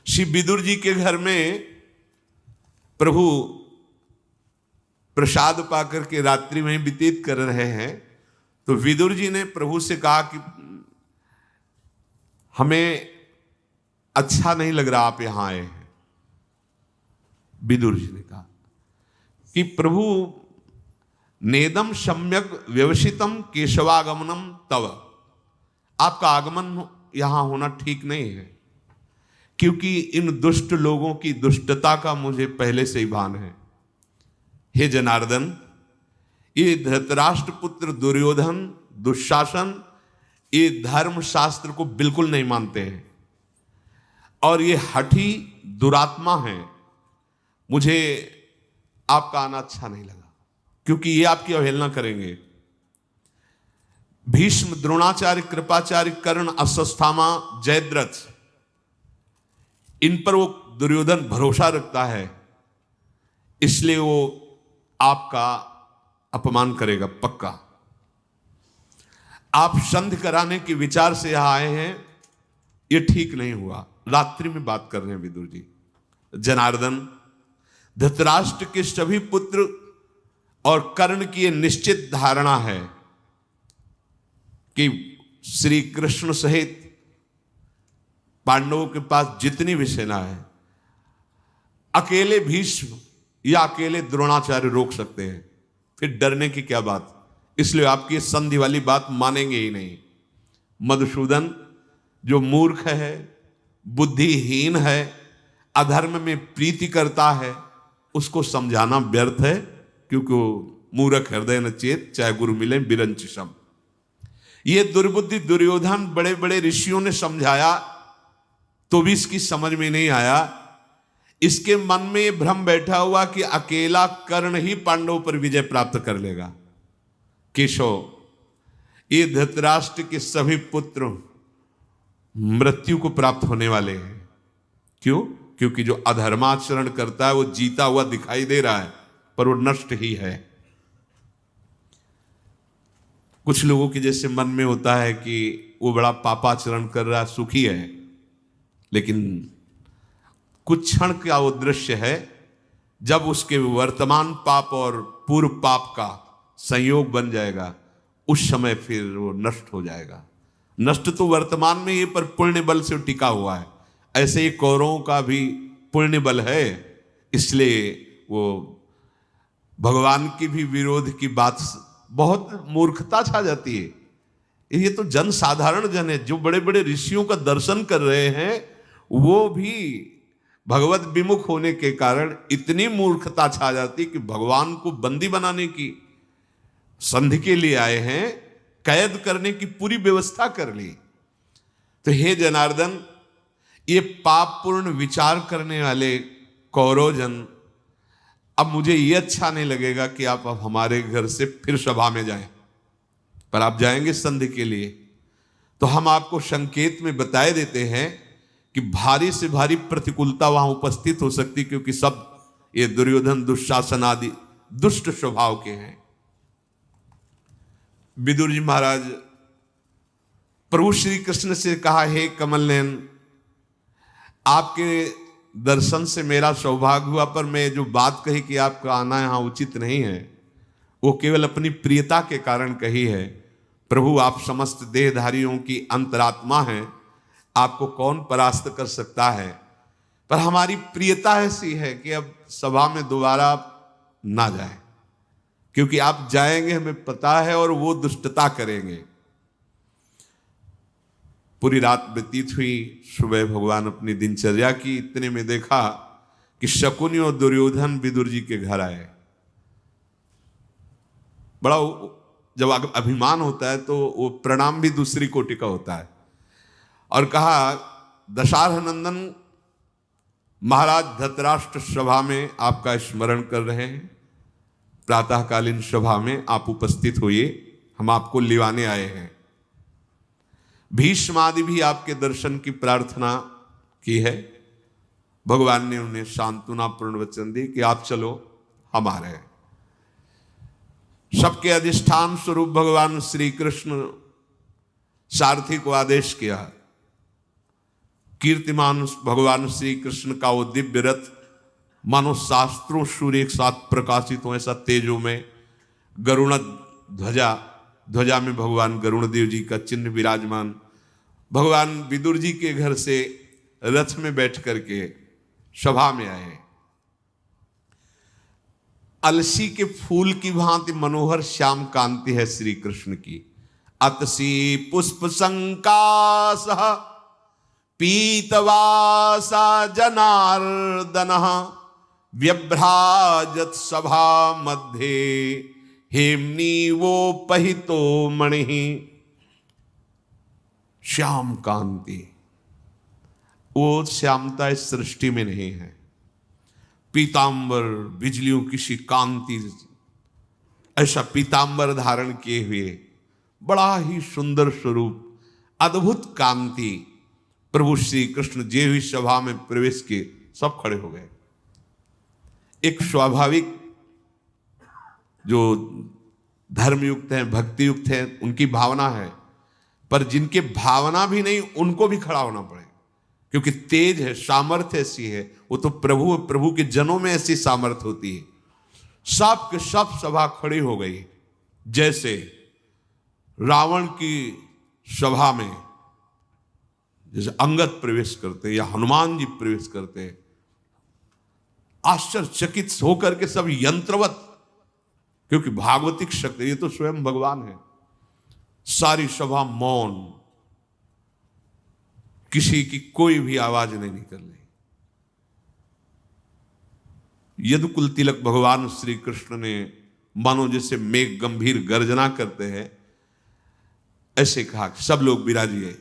श्री विदुर जी के घर में प्रभु प्रसाद पाकर के रात्रि में व्यतीत कर रहे हैं, तो विदुर जी ने प्रभु से कहा कि हमें अच्छा नहीं लग रहा आप यहां आए हैं। विदुर जी ने कहा कि प्रभु नेदम सम्यक व्यवसितम केशवागमनम तव, आपका आगमन यहां होना ठीक नहीं है, क्योंकि इन दुष्ट लोगों की दुष्टता का मुझे पहले से ही भान है। हे जनार्दन, ये धृतराष्ट्र पुत्र दुर्योधन, दुशासन, ये धर्म शास्त्र को बिल्कुल नहीं मानते हैं और ये हठी दुरात्मा हैं। मुझे आपका आना अच्छा नहीं लगा, क्योंकि ये आपकी अवहेलना करेंगे। भीष्म, द्रोणाचार्य, कृपाचार्य, कर्ण, अश्वत्थामा, जयद्रथ, इन पर वो दुर्योधन भरोसा रखता है, इसलिए वो आपका अपमान करेगा पक्का। आप संधि कराने के विचार से यहां आए हैं, ये ठीक नहीं हुआ। रात्रि में बात कर रहे हैं विदुर जी। जनार्दन, धृतराष्ट्र के सभी पुत्र और कर्ण की यह निश्चित धारणा है कि श्री कृष्ण सहित पांडवों के पास जितनी भी सेना है, अकेले भीष्म या अकेले द्रोणाचार्य रोक सकते हैं, फिर डरने की क्या बात। इसलिए आपकी संधि वाली बात मानेंगे ही नहीं। मधुसूदन जो मूर्ख है, बुद्धिहीन है, अधर्म में प्रीति करता है, उसको समझाना व्यर्थ है, क्योंकि वो मूर्ख हृदय न चेत, चाहे गुरु मिले बिरंच सम। ये दुर्बुद्धि दुर्योधन बड़े बड़े ऋषियों ने समझाया तो भी इसकी समझ में नहीं आया। इसके मन में ये भ्रम बैठा हुआ कि अकेला कर्ण ही पांडवों पर विजय प्राप्त कर लेगा। केशव, ये धृतराष्ट्र के सभी पुत्र मृत्यु को प्राप्त होने वाले हैं। क्यों? क्योंकि जो अधर्माचरण करता है वो जीता हुआ दिखाई दे रहा है, पर वो नष्ट ही है। कुछ लोगों के जैसे मन में होता है कि वो बड़ा पापाचरण कर रहा है, सुखी है, लेकिन कुछ क्षण का वो दृश्य है जब उसके वर्तमान पाप और पूर्व पाप का संयोग बन जाएगा, उस समय फिर वो नष्ट हो जाएगा। नष्ट तो वर्तमान में ही, पर पुण्य बल से टिका हुआ है। ऐसे ही कौरवों का भी पुण्य बल है, इसलिए वो भगवान की भी विरोध की बात, बहुत मूर्खता छा जाती है। ये तो जन साधारण जन है, जो बड़े बड़े ऋषियों का दर्शन कर रहे हैं, वो भी भगवत विमुख होने के कारण इतनी मूर्खता छा जाती कि भगवान को बंदी बनाने की संधि के लिए आए हैं, कैद करने की पूरी व्यवस्था कर ली। तो हे जनार्दन, ये पापपूर्ण विचार करने वाले कौरवजन, अब मुझे ये अच्छा नहीं लगेगा कि आप अब हमारे घर से फिर सभा में जाएं, पर आप जाएंगे संधि के लिए, तो हम आपको संकेत में बताए देते हैं कि भारी से भारी प्रतिकूलता वहां उपस्थित हो सकती, क्योंकि सब ये दुर्योधन, दुशासन आदि दुष्ट स्वभाव के हैं। विदुर जी महाराज प्रभु श्री कृष्ण से कहा, हे कमल नयन, आपके दर्शन से मेरा सौभाग्य हुआ, पर मैं जो बात कही कि आपका आना यहां उचित नहीं है, वो केवल अपनी प्रियता के कारण कही है। प्रभु, आप समस्त देहधारियों की अंतरात्मा हैं, आपको कौन परास्त कर सकता है, पर हमारी प्रियता ऐसी है कि अब सभा में दोबारा ना जाए, क्योंकि आप जाएंगे हमें पता है, और वो दुष्टता करेंगे। पूरी रात व्यतीत हुई, सुबह भगवान अपनी दिनचर्या की, इतने में देखा कि शकुनी और दुर्योधन विदुर जी के घर आए। बड़ा जब अभिमान होता है तो वो प्रणाम भी दूसरी कोटि का होता है, और कहा, दशार्ह नंदन महाराज धृतराष्ट्र सभा में आपका स्मरण कर रहे हैं, प्रातःकालीन सभा में आप उपस्थित होइए, हम आपको लिवाने आए हैं। भीष्म आदि भी आपके दर्शन की प्रार्थना की है। भगवान ने उन्हें सांत्वनापूर्ण वचन दी कि आप चलो, हम आ रहे हैं। सबके अधिष्ठान स्वरूप भगवान श्री कृष्ण सारथी को आदेश किया कीर्तिमान भगवान श्री कृष्ण का वो दिव्य रथ, मानो शास्त्रों सूर्य एक साथ प्रकाशित हो, ऐसा तेजो में गरुण ध्वजा, ध्वजा में भगवान गरुण देव जी का चिन्ह विराजमान। भगवान विदुर जी के घर से रथ में बैठ करके सभा में आए। अलसी के फूल की भांति मनोहर श्याम कांति है श्री कृष्ण की। अतसी पुष्प संकास पीतवासा जनार्दन व्यभ्राजत सभा मध्य हेमनी वो पहितो मणि। श्याम कांति, वो श्यामता इस सृष्टि में नहीं है। पीतांबर बिजलियों की सी कांति, ऐसा पीतांबर धारण किए हुए बड़ा ही सुंदर स्वरूप, अद्भुत कांति। प्रभु श्री कृष्ण जे हुई सभा में प्रवेश किए, सब खड़े हो गए। एक स्वाभाविक जो धर्मयुक्त हैं, भक्ति युक्त हैं, उनकी भावना है, पर जिनके भावना भी नहीं उनको भी खड़ा होना पड़े, क्योंकि तेज है, सामर्थ्य ऐसी है, वो तो प्रभु के जनों में ऐसी सामर्थ्य होती है। सब के सब सभा खड़ी हो गई। जैसे रावण की सभा में जैसे अंगद प्रवेश करते या हनुमान जी प्रवेश करते, आश्चर्यचकित होकर के सब यंत्रवत, क्योंकि भागवतिक शक्ति, ये तो स्वयं भगवान है। सारी सभा मौन, किसी की कोई भी आवाज नहीं निकल रही। यदुकुल तिलक भगवान श्री कृष्ण ने मानो जैसे मेघ गंभीर गर्जना करते हैं, ऐसे कहा सब लोग विराजिए,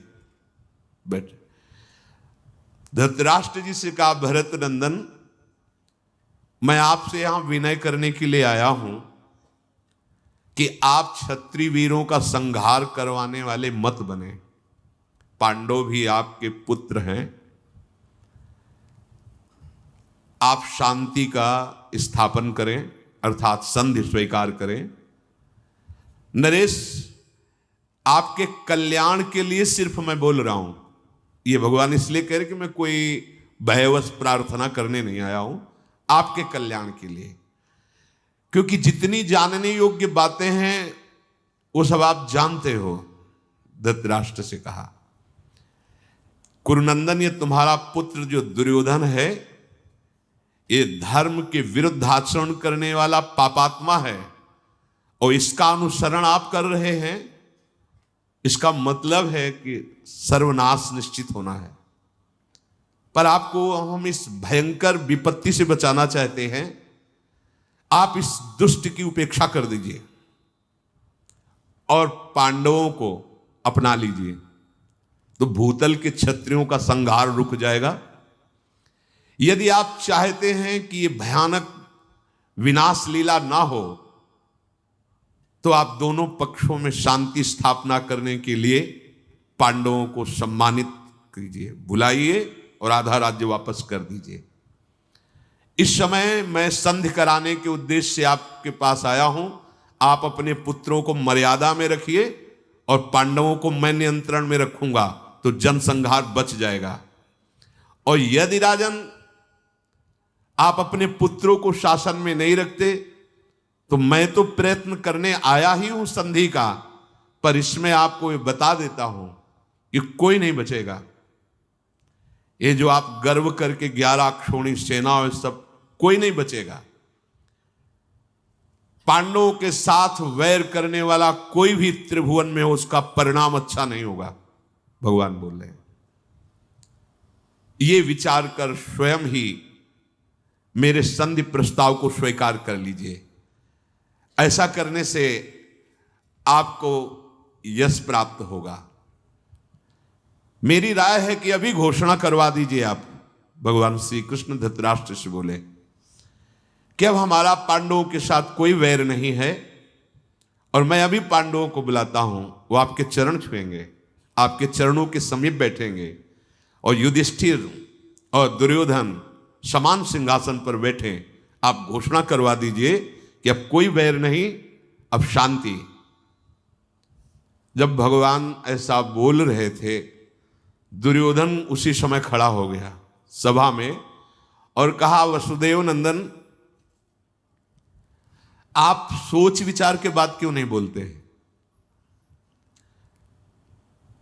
बैठे। धृतराष्ट्र जी से कहा, भरत नंदन, मैं आपसे यहां विनय करने के लिए आया हूं कि आप क्षत्रिय वीरों का संहार करवाने वाले मत बने। पांडव भी आपके पुत्र हैं, आप शांति का स्थापन करें, अर्थात संधि स्वीकार करें। नरेश, आपके कल्याण के लिए सिर्फ मैं बोल रहा हूं। ये भगवान इसलिए कह रहे कि मैं कोई भयवश प्रार्थना करने नहीं आया हूं, आपके कल्याण के लिए। क्योंकि जितनी जानने योग्य बातें हैं वो सब आप जानते हो। धृतराष्ट्र से कहा, कुरुनंदन, ये तुम्हारा पुत्र जो दुर्योधन है, ये धर्म के विरुद्ध आचरण करने वाला पापात्मा है, और इसका अनुसरण आप कर रहे हैं। इसका मतलब है कि सर्वनाश निश्चित होना है। पर आपको हम इस भयंकर विपत्ति से बचाना चाहते हैं। आप इस दुष्ट की उपेक्षा कर दीजिए और पांडवों को अपना लीजिए, तो भूतल के क्षत्रियों का संहार रुक जाएगा। यदि आप चाहते हैं कि ये भयानक विनाश लीला ना हो, तो आप दोनों पक्षों में शांति स्थापना करने के लिए पांडवों को सम्मानित कीजिए, बुलाइए और आधा राज्य वापस कर दीजिए। इस समय मैं संधि कराने के उद्देश्य से आपके पास आया हूं। आप अपने पुत्रों को मर्यादा में रखिए और पांडवों को मैं नियंत्रण में रखूंगा, तो जनसंहार बच जाएगा। और यदि राजन आप अपने पुत्रों को शासन में नहीं रखते, तो मैं तो प्रयत्न करने आया ही हूं संधि का, पर इसमें आपको ये बता देता हूं कि कोई नहीं बचेगा। ये जो आप गर्व करके 11 अक्षौणी सेना और सब, कोई नहीं बचेगा। पांडवों के साथ वैर करने वाला कोई भी त्रिभुवन में हो, उसका परिणाम अच्छा नहीं होगा, भगवान बोल रहे हैं। ये विचार कर स्वयं ही मेरे संधि प्रस्ताव को स्वीकार कर लीजिए। ऐसा करने से आपको यश प्राप्त होगा। मेरी राय है कि अभी घोषणा करवा दीजिए आप। भगवान श्री कृष्ण धृतराष्ट्र से बोले कि अब हमारा पांडवों के साथ कोई वैर नहीं है, और मैं अभी पांडवों को बुलाता हूं। वो आपके चरण छुएंगे, आपके चरणों के समीप बैठेंगे, और युधिष्ठिर और दुर्योधन समान सिंहासन पर बैठे। आप घोषणा करवा दीजिए कि अब कोई वैर नहीं, अब शांति। जब भगवान ऐसा बोल रहे थे, दुर्योधन उसी समय खड़ा हो गया सभा में और कहा, वसुदेव नंदन, आप सोच विचार के बाद क्यों नहीं बोलते?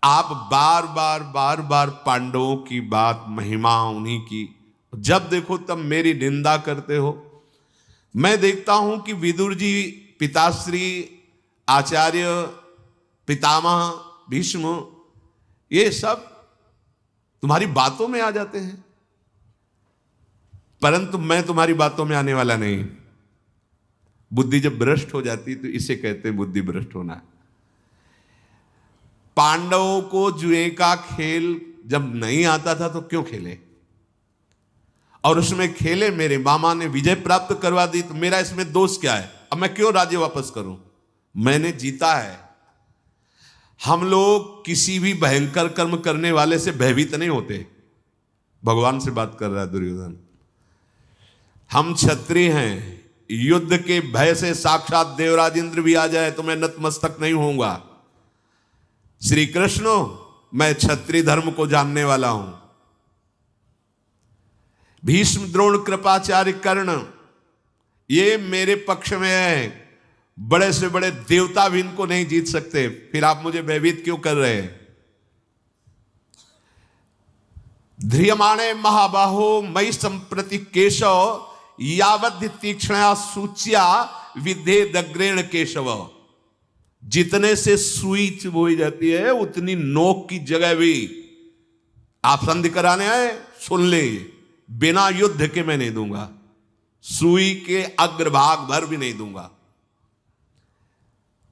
आप बार बार पांडवों की बात, महिमा उन्हीं की, जब देखो तब मेरी निंदा करते हो। मैं देखता हूं कि विदुर जी, पिताश्री, आचार्य, पितामह, भीष्म, ये सब तुम्हारी बातों में आ जाते हैं, परंतु मैं तुम्हारी बातों में आने वाला नहीं। बुद्धि जब भ्रष्ट हो जाती तो इसे कहते हैं बुद्धि भ्रष्ट होना। पांडवों को जुए का खेल जब नहीं आता था तो क्यों खेले, और उसमें खेले, मेरे मामा ने विजय प्राप्त करवा दी, तो मेरा इसमें दोष क्या है? अब मैं क्यों राज्य वापस करूं? मैंने जीता है। हम लोग किसी भी भयंकर कर्म करने वाले से भयभीत नहीं होते। भगवान से बात कर रहा है दुर्योधन। हम क्षत्रिय हैं, युद्ध के भय से साक्षात देवराज इंद्र भी आ जाए तो मैं नतमस्तक नहीं होऊंगा। श्री कृष्ण, मैं क्षत्रिय धर्म को जानने वाला हूं। भीष्म, द्रोण, कृपाचार्य, कर्ण, ये मेरे पक्ष में है। बड़े से बड़े देवता भी इनको नहीं जीत सकते, फिर आप मुझे भयभीत क्यों कर रहे हैं? ध्रियमाणे महाबाहो मयि संप्रति केशव, यावद् तीक्ष्णया सूच्या विद्धे दग्रेण केशव। जितने से सुई चुभोई जाती है उतनी नोक की जगह भी आप संधि कराने आए, सुन ले, बिना युद्ध के मैं नहीं दूंगा, सुई के अग्रभाग भर भी नहीं दूंगा।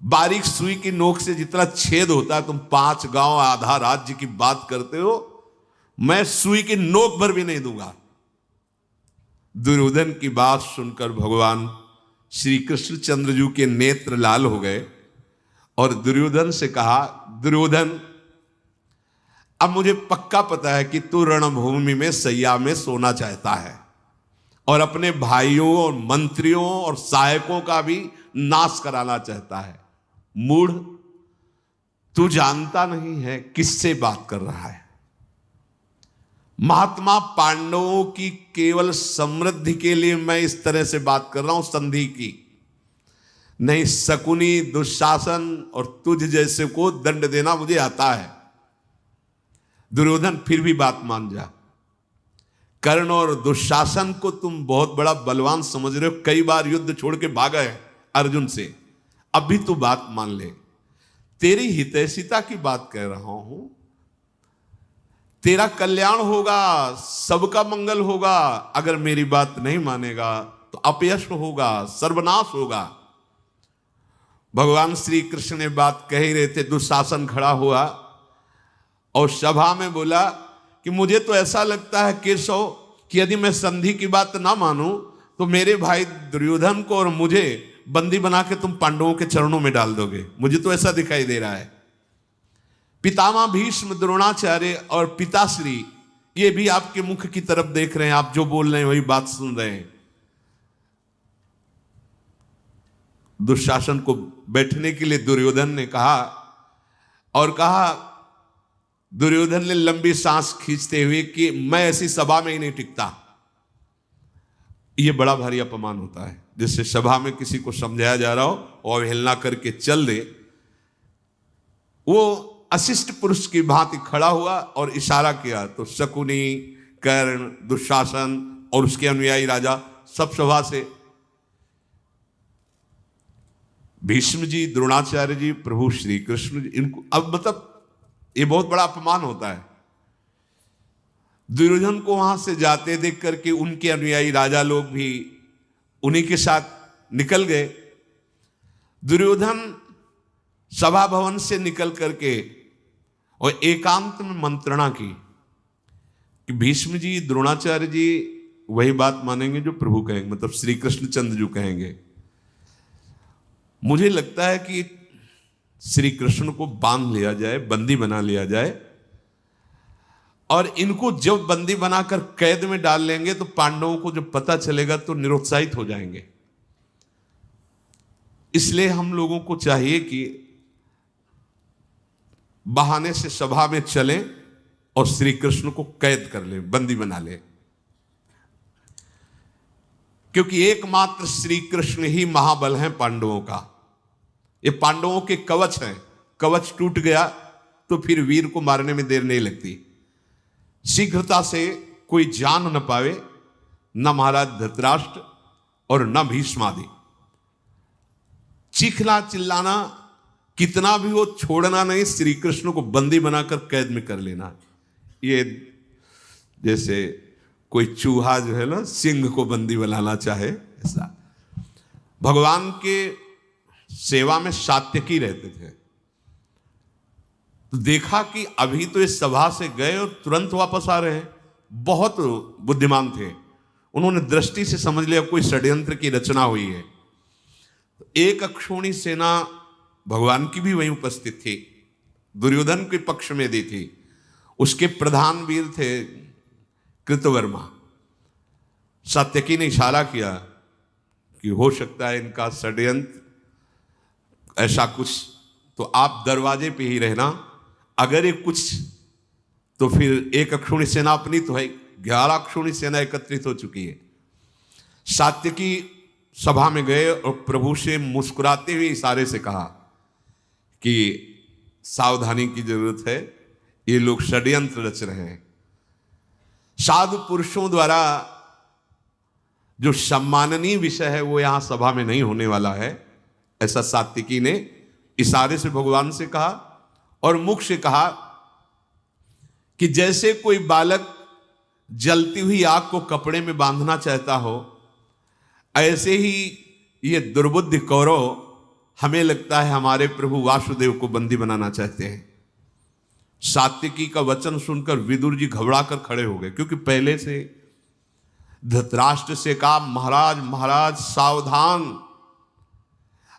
बारीक सुई की नोक से जितना छेद होता है, तुम 5 गांव आधा राज्य की बात करते हो, मैं सुई की नोक भर भी नहीं दूंगा। दुर्योधन की बात सुनकर भगवान श्री कृष्णचंद्र जी के नेत्र लाल हो गए और दुर्योधन से कहा, दुर्योधन, अब मुझे पक्का पता है कि तू रणभूमि में सैया में सोना चाहता है और अपने भाइयों और मंत्रियों और सहायकों का भी नाश कराना चाहता है। मूढ़, तू जानता नहीं है किससे बात कर रहा है। महात्मा पांडवों की केवल समृद्धि के लिए मैं इस तरह से बात कर रहा हूं, संधि की नहीं। शकुनी, दुशासन और तुझ जैसे को दंड देना मुझे आता है। दुर्योधन, फिर भी बात मान जा। कर्ण और दुशासन को तुम बहुत बड़ा बलवान समझ रहे हो, कई बार युद्ध छोड़ के भागा है अर्जुन से। अब भी तू बात मान ले, तेरी हितैषिता की बात कह रहा हूं, तेरा कल्याण होगा, सबका मंगल होगा। अगर मेरी बात नहीं मानेगा तो अपयश होगा, सर्वनाश होगा। भगवान श्री कृष्ण ने बात कह ही रहे थे, दुशासन खड़ा हुआ और सभा में बोला कि मुझे तो ऐसा लगता है केशव कि यदि मैं संधि की बात ना मानूं तो मेरे भाई दुर्योधन को और मुझे बंदी बना के तुम पांडवों के चरणों में डाल दोगे। मुझे तो ऐसा दिखाई दे रहा है। पितामह भीष्म, द्रोणाचार्य और पिताश्री ये भी आपके मुख की तरफ देख रहे हैं, आप जो बोल रहे हैं वही बात सुन रहे हैं। दुशासन को बैठने के लिए दुर्योधन ने कहा और कहा, दुर्योधन ने लंबी सांस खींचते हुए कि मैं ऐसी सभा में ही नहीं टिकता। यह बड़ा भारी अपमान होता है, जिससे सभा में किसी को समझाया जा रहा हो और अवहेलना करके चल दे। वो अशिष्ट पुरुष की भांति खड़ा हुआ और इशारा किया तो शकुनी, कर्ण, दुशासन और उसके अनुयायी राजा सब सभा से, भीष्म जी, द्रोणाचार्य जी, प्रभु श्री कृष्ण जी, इनको अब मतलब ये बहुत बड़ा अपमान होता है। दुर्योधन को वहां से जाते देख करके उनके अनुयायी राजा लोग भी उन्हीं के साथ निकल गए। दुर्योधन सभा भवन से निकल करके और एकांत में मंत्रणा की कि भीष्म जी, द्रोणाचार्य जी वही बात मानेंगे जो प्रभु कहेंगे, मतलब श्री कृष्णचंद्र जी कहेंगे। मुझे लगता है कि श्री कृष्ण को बांध लिया जाए, बंदी बना लिया जाए, और इनको जब बंदी बनाकर कैद में डाल लेंगे तो पांडवों को जब पता चलेगा तो निरुत्साहित हो जाएंगे। इसलिए हम लोगों को चाहिए कि बहाने से सभा में चलें और श्री कृष्ण को कैद कर ले, बंदी बना ले, क्योंकि एकमात्र श्री कृष्ण ही महाबल हैं पांडवों का। ये पांडवों के कवच हैं, कवच टूट गया तो फिर वीर को मारने में देर नहीं लगती। शीघ्रता से कोई जान न पावे, न महाराज धृतराष्ट्र और न भीष्मादि। चीखना चिल्लाना कितना भी हो, छोड़ना नहीं, श्री कृष्ण को बंदी बनाकर कैद में कर लेना। ये जैसे कोई चूहा जो है ना सिंह को बंदी बनाना चाहे, ऐसा। भगवान के सेवा में सात्यकी रहते थे, तो देखा कि अभी तो इस सभा से गए और तुरंत वापस आ रहे हैं। बहुत बुद्धिमान थे, उन्होंने दृष्टि से समझ लिया कोई षड्यंत्र की रचना हुई है। एक अक्षोणी सेना भगवान की भी वहीं उपस्थित थी, दुर्योधन के पक्ष में दी थी। उसके प्रधान वीर थे कृतवर्मा। सात्यकी ने इशारा किया कि हो सकता है इनका षड्यंत्र ऐसा कुछ, तो आप दरवाजे पे ही रहना, अगर ये कुछ तो फिर एक अक्षोणी सेना अपनी तो है, 11 अक्षोणी सेना एकत्रित हो चुकी है। सात्यकी सभा में गए और प्रभु से मुस्कुराते हुए इशारे से कहा कि सावधानी की जरूरत है, ये लोग षड्यंत्र रच रहे हैं। साधु पुरुषों द्वारा जो सम्माननीय विषय है वो यहां सभा में नहीं होने वाला है, ऐसा सात्विकी ने इशारे से भगवान से कहा और मुख से कहा कि जैसे कोई बालक जलती हुई आग को कपड़े में बांधना चाहता हो, ऐसे ही ये दुर्बुद्धि कौरव हमें लगता है हमारे प्रभु वासुदेव को बंदी बनाना चाहते हैं। सात्विकी का वचन सुनकर विदुर जी घबरा कर खड़े हो गए, क्योंकि पहले से धृतराष्ट्र से कहा महाराज महाराज सावधान,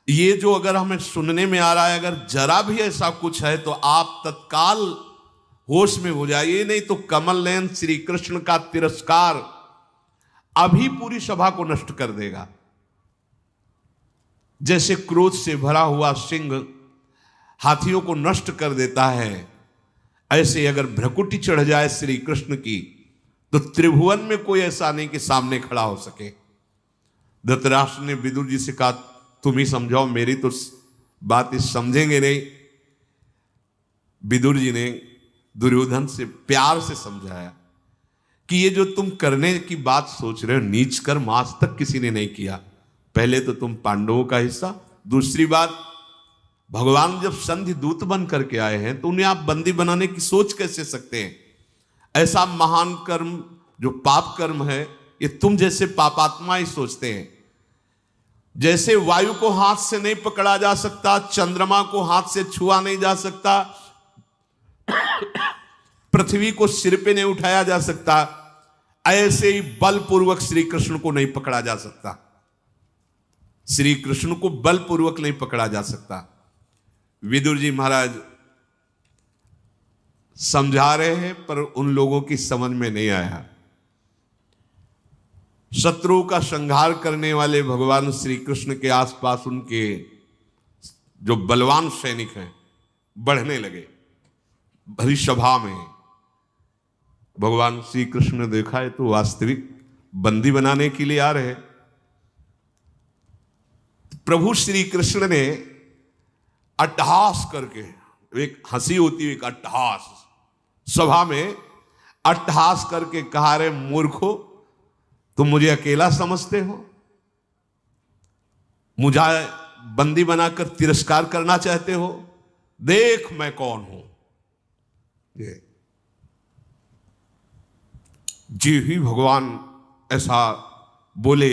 ये जो अगर हमें सुनने में आ रहा है, अगर जरा भी ऐसा कुछ है तो आप तत्काल होश में हो जाइए, नहीं तो कमल नयन श्री कृष्ण का तिरस्कार अभी पूरी सभा को नष्ट कर देगा। जैसे क्रोध से भरा हुआ सिंह हाथियों को नष्ट कर देता है, ऐसे अगर भ्रकुटी चढ़ जाए श्री कृष्ण की तो त्रिभुवन में कोई ऐसा नहीं कि सामने खड़ा हो सके। धृतराष्ट्र ने विदुर जी से कहा तुम ही समझाओ, मेरी तो बात इस समझेंगे नहीं। विदुर जी ने दुर्योधन से प्यार से समझाया कि ये जो तुम करने की बात सोच रहे हो, नीच कर्म आज तक किसी ने नहीं किया। पहले तो तुम पांडवों का हिस्सा, दूसरी बात भगवान जब संधि दूत बन करके आए हैं तो उन्हें आप बंदी बनाने की सोच कैसे सकते हैं? ऐसा महान कर्म जो पाप कर्म है, ये तुम जैसे पापात्मा ही सोचते हैं। जैसे वायु को हाथ से नहीं पकड़ा जा सकता, चंद्रमा को हाथ से छुआ नहीं जा सकता, पृथ्वी को सिर पे नहीं उठाया जा सकता, ऐसे ही बलपूर्वक श्री कृष्ण को नहीं पकड़ा जा सकता। श्री कृष्ण को बलपूर्वक नहीं पकड़ा जा सकता। विदुर जी महाराज समझा रहे हैं पर उन लोगों की समझ में नहीं आया। शत्रु का संहार करने वाले भगवान श्री कृष्ण के आसपास उनके जो बलवान सैनिक हैं बढ़ने लगे। भरी सभा में भगवान श्री कृष्ण ने देखा है तो वास्तविक बंदी बनाने के लिए आ रहे। प्रभु श्री कृष्ण ने अट्टहास करके, एक हंसी होती है एक अट्टहास, सभा में अट्टहास करके कहा रे मूर्खो, तुम मुझे अकेला समझते हो? मुझे बंदी बनाकर तिरस्कार करना चाहते हो? देख मैं कौन हूं। ये जी ही भगवान ऐसा बोले,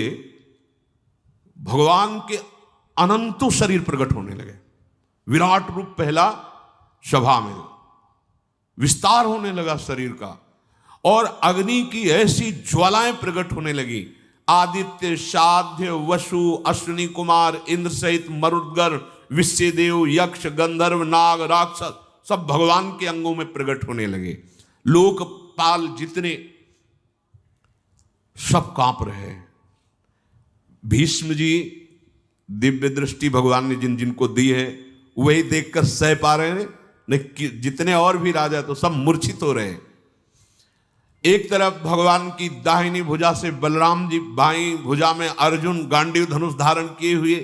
भगवान के अनंतों शरीर प्रकट होने लगे। विराट रूप पहला सभा में विस्तार होने लगा शरीर का, और अग्नि की ऐसी ज्वालाएं प्रकट होने लगी। आदित्य, साध्य, वसु, अश्विनी कुमार, इंद्र सहित मरुद्गण, विश्वदेव, यक्ष, गंधर्व, नाग, राक्षस सब भगवान के अंगों में प्रकट होने लगे। लोकपाल जितने सब कांप रहे। भीष्म जी दिव्य दृष्टि भगवान ने जिन जिनको दी है वही देखकर सह पा रहे हैं, जितने और भी राजा तो सब मूर्छित हो रहे हैं। एक तरफ भगवान की दाहिनी भुजा से बलराम जी, बाईं भुजा में अर्जुन गांडीव धनुष धारण किए हुए,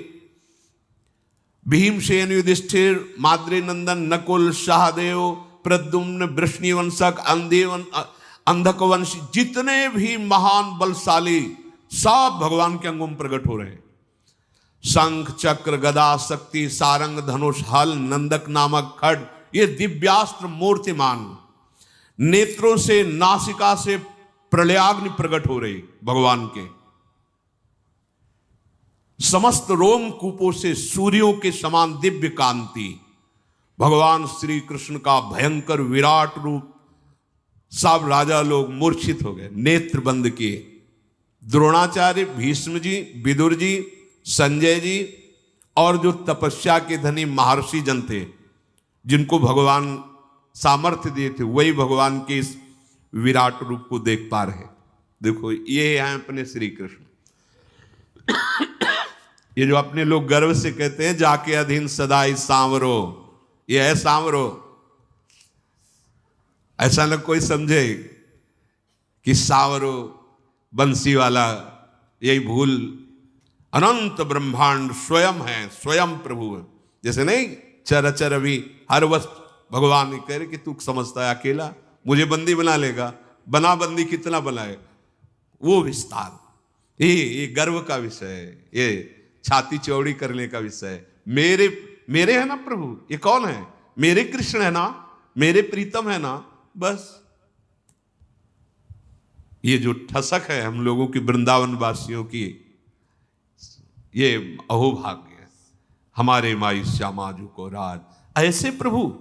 भीमसेन, युधिष्ठिर, माद्री नंदन, नकुल, सहदेव, प्रद्युम्न, वृष्णिवंशक, अंधकवंशी, जितने भी महान बलशाली सब भगवान के अंगों में प्रकट हो रहे हैं। शंख, चक्र, गदा, शक्ति, सारंग, धनुष, हल, नंदक नामक खड्ग, ये दिव्यास्त्र मूर्तिमान नेत्रों से, नासिका से प्रलयाग्नि प्रकट हो रही भगवान के। समस्त रोम कूपों से सूर्यों के समान दिव्य कांति, भगवान श्री कृष्ण का भयंकर विराट रूप। सब राजा लोग मूर्छित हो गए, नेत्र बंद किए। द्रोणाचार्य, भीष्म जी, विदुर जी, संजय जी और जो तपस्या के धनी महर्षि जन थे, जिनको भगवान सामर्थ्य दिए थे, वही भगवान के इस विराट रूप को देख पा रहे। देखो ये हैं अपने श्री कृष्ण। ये जो अपने लोग गर्व से कहते हैं जाके अधीन सदाई सांवरो, ये है सांवरो। ऐसा न कोई समझे कि सांवरो बंसी वाला, यही भूल। अनंत ब्रह्मांड स्वयं है, स्वयं प्रभु है। जैसे नहीं चर अभी हर वस्तु भगवान ने कह रहे कि तू समझता है अकेला मुझे बंदी बना लेगा, बना बंदी कितना बनाए, वो विस्तार। ये गर्व का विषय है, ये छाती चौड़ी करने का विषय है। मेरे है ना प्रभु, ये कौन है, मेरे कृष्ण है ना, मेरे प्रीतम है ना, बस। ये जो ठसक है हम लोगों की, वृंदावन वासियों की, ये अहोभाग्य है। हमारे माई श्यामाजू को राज, ऐसे प्रभु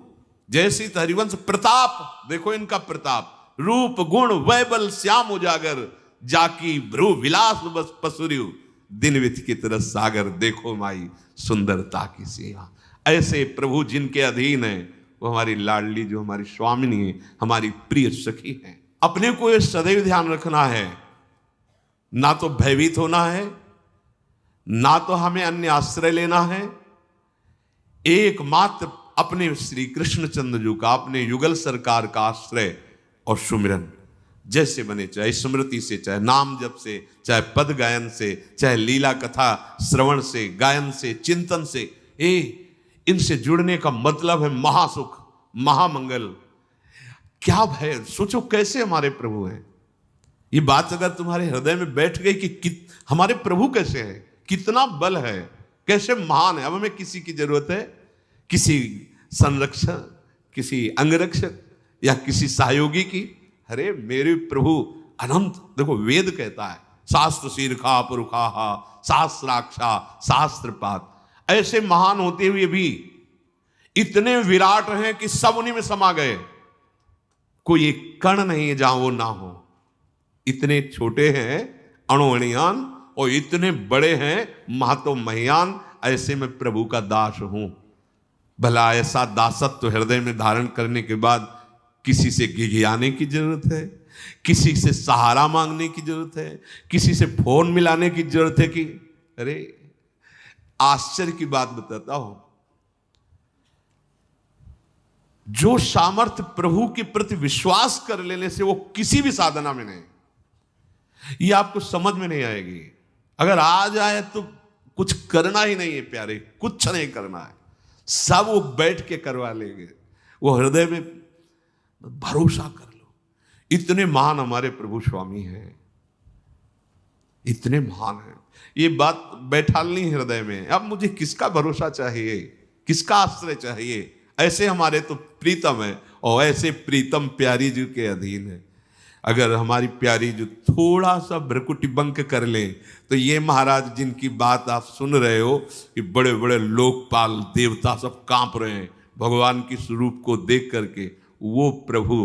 जैसी हरिवंश प्रताप, देखो इनका प्रताप, रूप गुण वैबल श्याम उजागर, जाकी भ्रू विलास बस पसुरियु, दिन विथ की तरह सागर, देखो माई सुंदरता की सेवा। ऐसे प्रभु जिनके अधीन है, वो हमारी लाडली, जो हमारी स्वामिनी है, हमारी प्रिय सखी है। अपने को ये सदैव ध्यान रखना है, ना तो भयभीत होना है, ना तो हमें अन्य आश्रय लेना है। एकमात्र अपने श्री कृष्णचंद्र जी का, अपने युगल सरकार का आश्रय और सुमिरन जैसे बने, चाहे स्मृति से, चाहे नाम जप से, चाहे पद गायन से, चाहे लीला कथा श्रवण से, गायन से, चिंतन से, इनसे जुड़ने का मतलब है महासुख, महामंगल। क्या भय, सोचो कैसे हमारे प्रभु हैं। ये बात अगर तुम्हारे हृदय में बैठ गई कि हमारे प्रभु कैसे हैं, कितना बल है, कैसे महान है। अब हमें किसी की जरूरत है, किसी संरक्षक, किसी अंगरक्षक या किसी सहयोगी की? अरे मेरे प्रभु अनंत। देखो वेद कहता है शास्त्र शीर्षा पुरुखा शास्त्राक्षा शास्त्रपात, ऐसे महान होते हुए भी इतने विराट हैं कि सब उन्हीं में समा गए। कोई एक कण नहीं है जहां वो ना हो। इतने छोटे हैं अणुअणियान और इतने बड़े हैं महतो महियान। ऐसे में प्रभु का दास हूं। भला ऐसा दासत्व हृदय में धारण करने के बाद किसी से घिघियाने की जरूरत है, किसी से सहारा मांगने की जरूरत है, किसी से फोन मिलाने की जरूरत है कि? अरे आश्चर्य की बात बताता हूं, जो सामर्थ्य प्रभु के प्रति विश्वास कर लेने से वो किसी भी साधना में नहीं, ये आपको समझ में नहीं आएगी। अगर आ जाए तो कुछ करना ही नहीं है प्यारे, कुछ नहीं करना है, सब वो बैठ के करवा लेंगे। वो हृदय में भरोसा कर लो, इतने महान हमारे प्रभु स्वामी हैं, इतने महान हैं। ये बात बैठालनी हृदय में। अब मुझे किसका भरोसा चाहिए, किसका आश्रय चाहिए? ऐसे हमारे तो प्रीतम है और ऐसे प्रीतम प्यारी जी के अधीन है। अगर हमारी प्यारी जो थोड़ा सा भ्रकुटी बंक कर ले तो ये महाराज जिनकी बात आप सुन रहे हो कि बड़े बड़े लोकपाल देवता सब कांप रहे हैं भगवान की स्वरूप को देख करके, वो प्रभु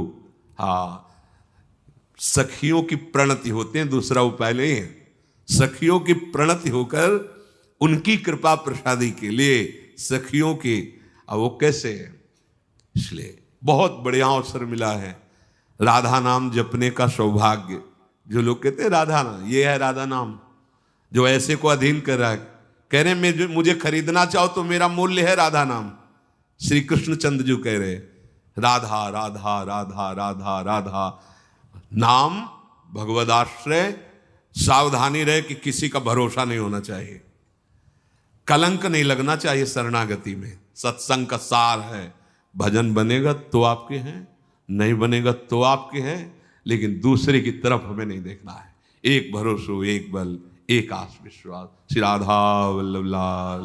सखियों की प्रणति होते हैं, दूसरा उपाय नहीं है। सखियों की प्रणति होकर उनकी कृपा प्रसादी के लिए सखियों की, अब वो कैसे है? इसलिए बहुत बढ़िया अवसर मिला है राधा नाम जपने का सौभाग्य। जो लोग कहते हैं राधा नाम, ये है राधा नाम जो ऐसे को अधीन कर रहा है। कह रहे मुझे खरीदना चाहो तो मेरा मूल्य है राधा नाम। श्री कृष्णचंद्र जी कह रहे राधा राधा राधा राधा राधा, नाम, भगवदाश्रय, सावधानी रहे कि किसी का भरोसा नहीं होना चाहिए, कलंक नहीं लगना चाहिए शरणागति में। सत्संग का सार है, भजन बनेगा तो आपके हैं, नहीं बनेगा तो आपके हैं, लेकिन दूसरे की तरफ हमें नहीं देखना है। एक भरोसो, एक बल, एक आस विश्वास। श्री राधा वल्लभ लाल।